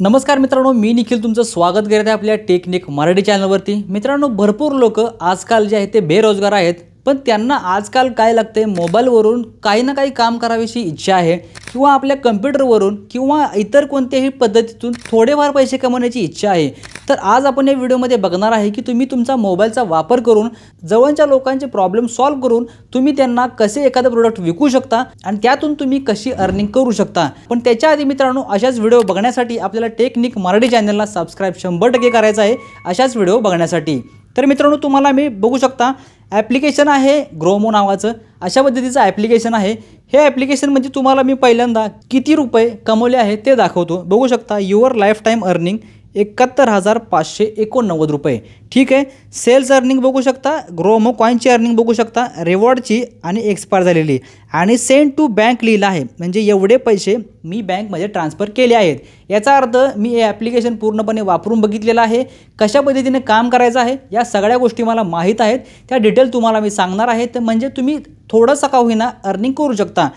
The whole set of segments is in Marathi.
नमस्कार मित्रांनो, मी निखिल तुमचं स्वागत करत आहे आपल्या टेक्निक मराठी चॅनलवरती। मित्रांनो, भरपूर लोक आजकाल जे आहेत ते बेरोजगार आहेत, पण त्यांना आजकाल काय लागते, मोबाईलवरून काही ना काही काम करावीची इच्छा आहे किंवा आपल्या कॉम्प्युटरवरून किंवा इतर कोणत्याही पद्धतीतून थोडेफार पैसे कमवण्याची इच्छा आहे। तर आज आपण या व्हिडिओमध्ये बघणार आहे की तुम्ही तुमचा मोबाईलचा वापर करून जवळच्या लोकांचे प्रॉब्लेम सॉल्व्ह करून तुम्ही त्यांना कसे एखादं प्रोडक्ट विकू शकता आणि त्यातून तुम्ही कशी अर्निंग करू शकता। पण त्याच्या आधी मित्रांनो, अशाच व्हिडिओ बघण्यासाठी आपल्याला टेक्निक मराठी चॅनलला सबस्क्राइब 100% करायचं आहे अशाच व्हिडिओ बघण्यासाठी। तर मित्रांनो, तुम्हाला मी बघू शकता ॲप्लिकेशन आहे ग्रोमो नावाचं, अशा पद्धतीचं ॲप्लिकेशन आहे। हे ॲप्लिकेशन म्हणजे तुम्हाला मी पहिल्यांदा किती रुपये कमवले आहेत ते दाखवतो। बघू शकता युअर लाईफ टाईम अर्निंग 71,589 रुपये। ठीक आहे, सेल्स अर्निंग बघू शकता, ग्रोमो कॉईनची अर्निंग बघू शकता, रिवॉर्डची आणि एक्सपायर झालेली आणि सेंड टू बँक लिहिलं आहे, म्हणजे एवढे पैसे मी बँकमध्ये ट्रान्सफर केले आहेत। याचा अर्थ मी हे ॲप्लिकेशन पूर्णपणे वापरून बघितलेलं आहे, कशा पद्धतीने काम करायचं आहे या सगळ्या गोष्टी मला माहीत आहेत। त्या डिटेल तुम्हाला मी सांगणार आहे, तर म्हणजे तुम्ही थोडंसं का होईना अर्निंग करू शकता।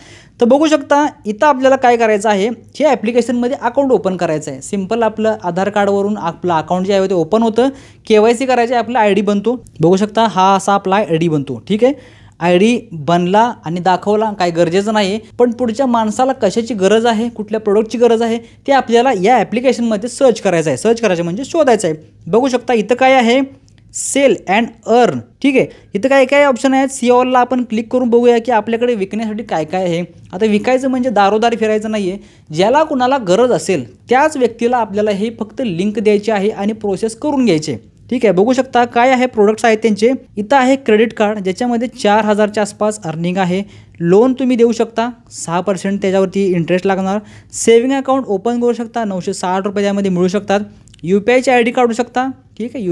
तर बघू शकता इथं आपल्याला काय करायचं आहे, हे ॲप्लिकेशनमध्ये अकाउंट ओपन करायचं आहे। सिंपल आपलं आधार कार्डवरून आपलं अकाउंट जे आहे ते ओपन होतं, KYC करायचं आहे, आपला ID बनतो। बघू शकता हा असा आपला ID बनतो। ठीक आहे, ID बनला आणि दाखवला काही गरजेचं नाही, पण पुढच्या माणसाला कशाची गरज आहे, कुठल्या प्रोडक्टची गरज आहे ते आपल्याला या ॲप्लिकेशनमध्ये सर्च करायचं आहे। सर्च करायचं म्हणजे शोधायचं आहे। बघू शकता इथं काय आहे, सेल अँड अर्न। ठीक आहे, इथं काय काय ऑप्शन आहेत, सी ऑलला आपण क्लिक करून बघूया की आपल्याकडे विकण्यासाठी काय काय आहे। आता विकायचं म्हणजे दारोदारी फिरायचं नाही आहे, ज्याला कुणाला गरज असेल त्याच व्यक्तीला आपल्याला हे फक्त लिंक द्यायची आहे आणि प्रोसेस करून घ्यायचे। ठीक आहे, बघू शकता काय आहे प्रोडक्ट्स आहेत त्यांचे। इथं आहे क्रेडिट कार्ड, ज्याच्यामध्ये 4000च्या आसपास अर्निंग आहे। लोन तुम्ही देऊ शकता, 6% त्याच्यावरती इंटरेस्ट लागणार। सेविंग अकाउंट ओपन करू शकता, 960 रुपये त्यामध्ये मिळू शकतात। UPIची ID काढू शकता। ठीक आहे,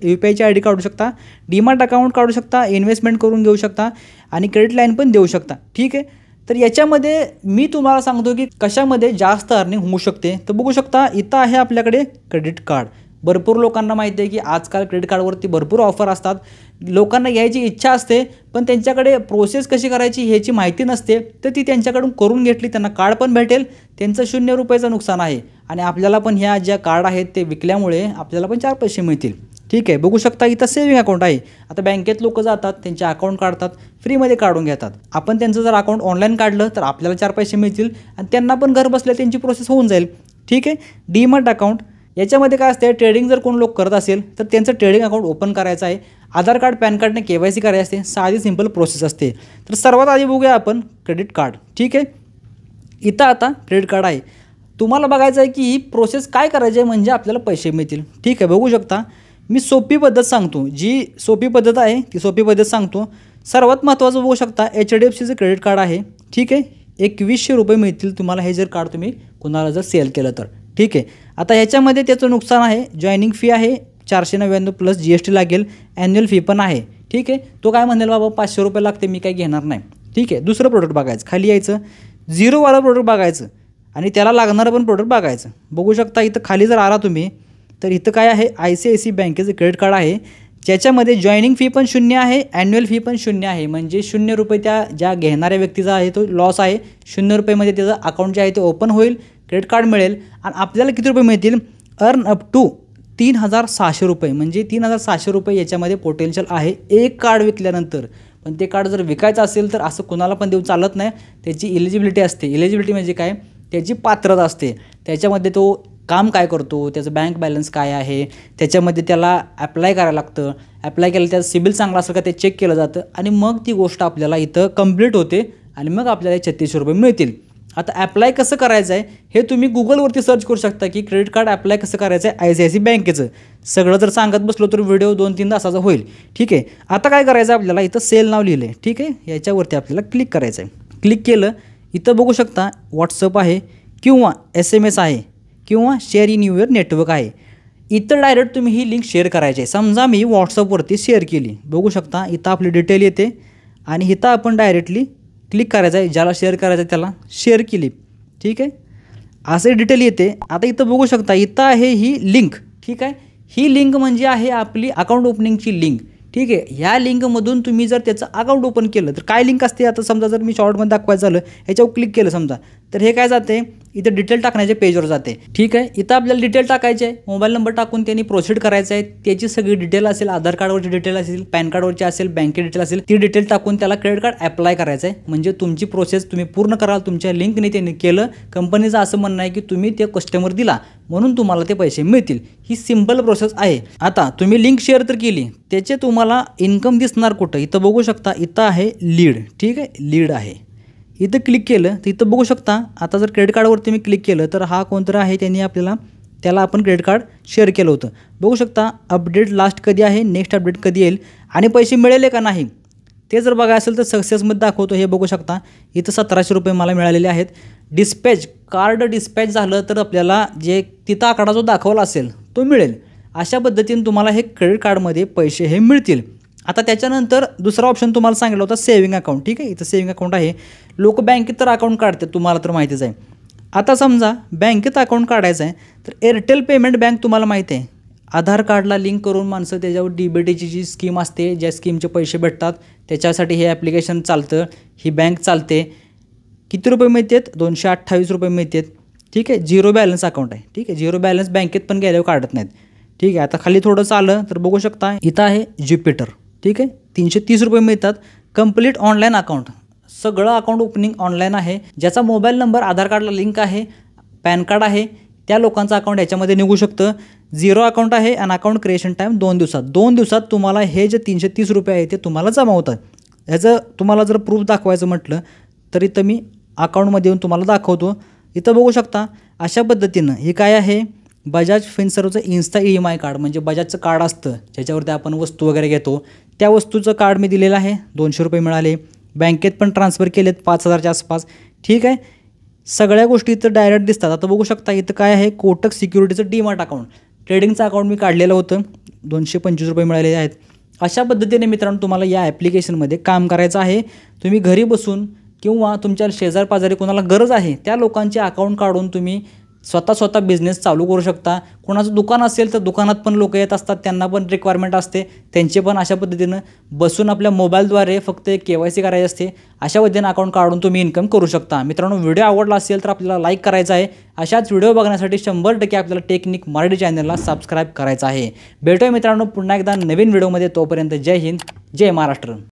UPIची ID काढू शकता, डीमार्ट अकाउंट काढू शकता, इन्व्हेस्टमेंट करून घेऊ शकता आणि क्रेडिट लाईन पण देऊ शकता। ठीक आहे, तर याच्यामध्ये मी तुम्हाला सांगतो की कशामध्ये जास्त अर्निंग होऊ शकते। तर बघू शकता इथं आहे आपल्याकडे क्रेडिट कार्ड। भरपूर लोकांना माहिती आहे की आजकाल क्रेडिट कार्डवरती भरपूर ऑफर असतात, लोकांना घ्यायची इच्छा असते पण त्यांच्याकडे प्रोसेस कशी करायची ह्याची माहिती नसते, तर ती त्यांच्याकडून करून घेतली त्यांना कार्ड पण भेटेल, त्यांचं 0 रुपयाचं नुकसान आहे आणि आपल्याला पण ह्या ज्या कार्ड आहेत ते विकल्यामुळे आपल्याला पण 4 पैसे मिळतील। ठीक आहे, बघू शकता इथं सेविंग अकाउंट आहे। आता बँकेत लोक जातात, त्यांचे अकाउंट काढतात, फ्रीमध्ये काढून घेतात। आपण त्यांचं जर अकाउंट ऑनलाईन काढलं तर आपल्याला 4 पैसे मिळतील आणि त्यांना पण घर बसल्या त्यांची प्रोसेस होऊन जाईल। ठीक आहे, डीमार्ट अकाउंट, याच्यामध्ये काय असते, ट्रेडिंग जर कोण लोक करत असेल तर त्यांचं ट्रेडिंग अकाउंट ओपन करायचं आहे, आधार कार्ड पॅन कार्डने KYC करायची असते, साधी सिंपल प्रोसेस असते। तर सर्वात आधी बघूया आपण क्रेडिट कार्ड। ठीक आहे, इथं आता क्रेडिट कार्ड आहे, तुम्हाला बघायचं आहे की ही प्रोसेस काय करायची आहे म्हणजे आपल्याला पैसे मिळतील। ठीक आहे, बघू शकता मी सोपी पद्धत सांगतो, जी सोपी पद्धत आहे ती सोपी पद्धत सांगतो। सर्वात महत्त्वाचं बघू शकता HDFCचं क्रेडिट कार्ड आहे। ठीक आहे, 2100 रुपये मिळतील तुम्हाला हे जर कार्ड तुम्ही कुणाला जर सेल केलं तर। ठीक आहे, आता ह्याच्यामध्ये त्याचं नुकसान आहे, जॉईनिंग फी आहे 499 प्लस GST लागेल, ॲन्युअल फी पण आहे। ठीक आहे, तो काय म्हणेल बाबा 500 रुपये लागते, मी काही घेणार नाही। ठीक आहे, दुसरं प्रोडक्ट बघायचं, खाली यायचं, झिरोवाला प्रोडक्ट बघायचं आणि त्याला लागणारं पण प्रोडक्ट बघायचं। बघू शकता इथं खाली जर आला तुम्ही तर इथं काय आहे, ICICI बँकेचं क्रेडिट कार्ड आहे, ज्याच्यामध्ये जॉईनिंग फी पण 0 आहे, ॲन्युअल फी पण 0 आहे, म्हणजे 0 रुपये त्या ज्या घेणाऱ्या व्यक्तीचा आहे तो लॉस आहे। 0 रुपयेमध्ये त्याचं अकाउंट जे आहे ते ओपन होईल, क्रेडिट कार्ड मिळेल आणि आपल्याला किती रुपये मिळतील, अर्न अप टू 3600 रुपये, म्हणजे 3600 रुपये याच्यामध्ये पोटेन्शियल आहे एक कार्ड विकल्यानंतर। पण ते कार्ड जर विकायचं असेल तर असं कुणाला पण देऊ चालत नाही, त्याची एलिजिबिलिटी असते। एलिजिबिलिटी म्हणजे काय, त्याची पात्रता असते, त्याच्यामध्ये तो काम काय करतो, त्याचं बँक बॅलन्स काय आहे, त्याच्यामध्ये त्याला ॲप्लाय करायला लागतं, ॲप्लाय केलं त्याचं सिबिल चांगला असेल का ते चेक केलं जातं आणि मग ती गोष्ट आपल्याला इथं कंप्लीट होते आणि मग आपल्याला 3600 रुपये मिळतील। आता ॲप्लाय कसं करायचं आहे हे तुम्ही गुगलवरती सर्च करू शकता की क्रेडिट कार्ड ॲप्लाय कसं करायचं आहे ICICI बँकेचं। सगळं जर सांगत बसलो तर व्हिडिओ 2-3 तासाचा होईल। ठीक आहे, आता काय करायचं आहे आपल्याला, इथं सेल नाव लिहिलं आहे। ठीक आहे, याच्यावरती आपल्याला क्लिक करायचं आहे। क्लिक केलं, इथं बघू शकता WhatsApp आहे किंवा SMS आहे किंवा शेअर इन युअर नेटवर्क आहे। इथं डायरेक्ट तुम्ही ही लिंक शेअर करायची आहे। समजा मी WhatsAppवरती शेअर केली, बघू शकता इथं आपली डिटेल येते आणि इथं आपण डायरेक्टली क्लिक करायचं आहे, ज्याला शेअर करायचं आहे त्याला शेअर केली। ठीक आहे, असे डिटेल येते। आता इथं बघू शकता इथं आहे ही लिंक। ठीक आहे, ही लिंक म्हणजे आहे आपली अकाउंट ओपनिंगची लिंक। ठीक आहे, ह्या लिंकमधून तुम्ही जर त्याचं अकाउंट ओपन केलं तर काय लिंक असते, आता समजा जर मी शॉर्टमध्ये दाखवायचं झालं, ह्याच्यावर क्लिक केलं समजा तर हे काय जाते, इथं डिटेल टाकण्याच्या पेजवर जाते. ठीक आहे, इथं आपल्याला डिटेल टाकायचे आहे, मोबाईल नंबर टाकून त्यांनी प्रोसीड करायचं आहे. त्याची सगळी डिटेल असेल, आधार कार्डवरची डिटेल असेल, पॅन कार्डवरची असेल, बँके डिटेल असेल, ती डिटेल टाकून त्याला क्रेडिट कार्ड अप्लाय करायचं आहे. म्हणजे तुमची प्रोसेस तुम्ही पूर्ण कराल. तुमच्या लिंकने त्यांनी केलं. कंपनीचं असं म्हणणं आहे की तुम्ही ते कस्टमर दिला म्हणून तुम्हाला ते पैसे मिळतील. ही सिंपल प्रोसेस आहे. आता तुम्ही लिंक शेअर तर केली, त्याचे तुम्हाला इन्कम दिसणार कुठं, इथं बघू शकता. इथं आहे लीड. ठीक आहे, लीड आहे. इथं क्लिक केलं तर इथं बघू शकता. आता जर क्रेडिट कार्डवरती मी क्लिक केलं तर हा कोणतरी आहे, त्यांनी त्याला आपण क्रेडिट कार्ड शेअर केलं होतं. बघू शकता अपडेट लास्ट कधी आहे, नेक्स्ट अपडेट कधी येईल आणि पैसे मिळाले का नाही ते जर बघायचं असेल तर सक्सेसमध्ये दाखवतो. हे बघू शकता. इथं 1700 रुपये मला मिळालेले आहेत. डिस्पॅच कार्ड डिस्पॅच झालं तर आपल्याला जे तिथं आकडा जो दाखवला असेल तो मिळेल. अशा पद्धतीने तुम्हाला हे क्रेडिट कार्डमध्ये पैसे हे मिळतील. आता त्याच्यानंतर दुसरा ऑप्शन तुम्हाला सांगितलं होता सेव्हिंग अकाउंट. ठीक आहे, इथं सेव्हिंग अकाउंट आहे. लोक बँकेत तर अकाउंट काढतात, तुम्हाला तर माहितीच आहे. आता समजा बँकेत अकाउंट काढायचं आहे तर एअरटेल पेमेंट बँक तुम्हाला माहिती आहे, आधार कार्डला लिंक करून माणसं त्याच्यावर DBTची जी स्कीम असते, ज्या स्कीमचे पैसे भेटतात त्याच्यासाठी हे ॲप्लिकेशन चालतं, ही बँक चालते. किती रुपये मिळतात, 228 रुपये मिळतात. ठीक आहे, झिरो बॅलन्स अकाउंट आहे. ठीक आहे, झिरो बॅलन्स बँकेत पण गेल्यावर काढत नाहीत. ठीक आहे, आता खाली थोडं आलं तर बघू शकता. इथं आहे ज्युपिटर. ठीक आहे, 330 रुपये मिळतात. कंप्लीट ऑनलाईन अकाउंट, सगळं अकाउंट ओपनिंग ऑनलाईन आहे. ज्याचा मोबाईल नंबर आधार कार्डला लिंक आहे, पॅन कार्ड आहे, त्या लोकांचं अकाउंट याच्यामध्ये निघू शकतं. झिरो अकाउंट आहे आणि अकाउंट क्रिएशन टाईम 2 दिवसात. 2 दिवसात तुम्हाला हे जे 330 रुपये आहे ते तुम्हाला जमा होतात. ह्याचं तुम्हाला जर प्रूफ दाखवायचं म्हटलं तर इथं मी अकाउंटमध्ये येऊन तुम्हाला दाखवतो. इथं बघू शकता. अशा पद्धतीनं हे काय आहे, बजाज फिनसर्वचं इन्स्टा EMI कार्ड, म्हणजे बजाजचं कार्ड असतं ज्याच्यावरती आपण वस्तू वगैरे घेतो, त्या वस्तूचं कार्ड मी दिलेलं आहे. 200 रुपये मिळाले. बँकेत पण ट्रान्सफर केलेत 5000च्या आसपास. ठीक आहे, सगळ्या गोष्टी इथं डायरेक्ट दिसतात. आता बघू शकता इथं काय आहे, कोटक सिक्युरिटीचं डीमार्ट अकाउंट, ट्रेडिंगचं अकाउंट मी काढलेलं होतं. 225 रुपये मिळालेले आहेत. अशा पद्धतीने मित्रांनो तुम्हाला या ॲप्लिकेशनमध्ये काम करायचं आहे. तुम्ही घरी बसून किंवा तुमच्या शेजारपाजारी कोणाला गरज आहे त्या लोकांचे अकाउंट काढून तुम्ही स्वतः बिझनेस चालू करू शकता. कोणाचं दुकान असेल तर दुकानात पण लोक येत असतात, त्यांना पण रिक्वायरमेंट असते, त्यांचे पण अशा पद्धतीनं बसून आपल्या मोबाईलद्वारे फक्त KYC करायची असते. अशा पद्धतीनं अकाउंट काढून तुम्ही इन्कम करू शकता. मित्रांनो, व्हिडिओ आवडला असेल तर आपल्याला लाईक करायचा आहे. अशाच व्हिडिओ बघण्यासाठी 100% आपल्याला टेक्निक मराठी चॅनलला सबस्क्राईब करायचं आहे. भेटूया मित्रांनो पुन्हा एकदा नवीन व्हिडिओमध्ये. तोपर्यंत जय हिंद, जय महाराष्ट्र.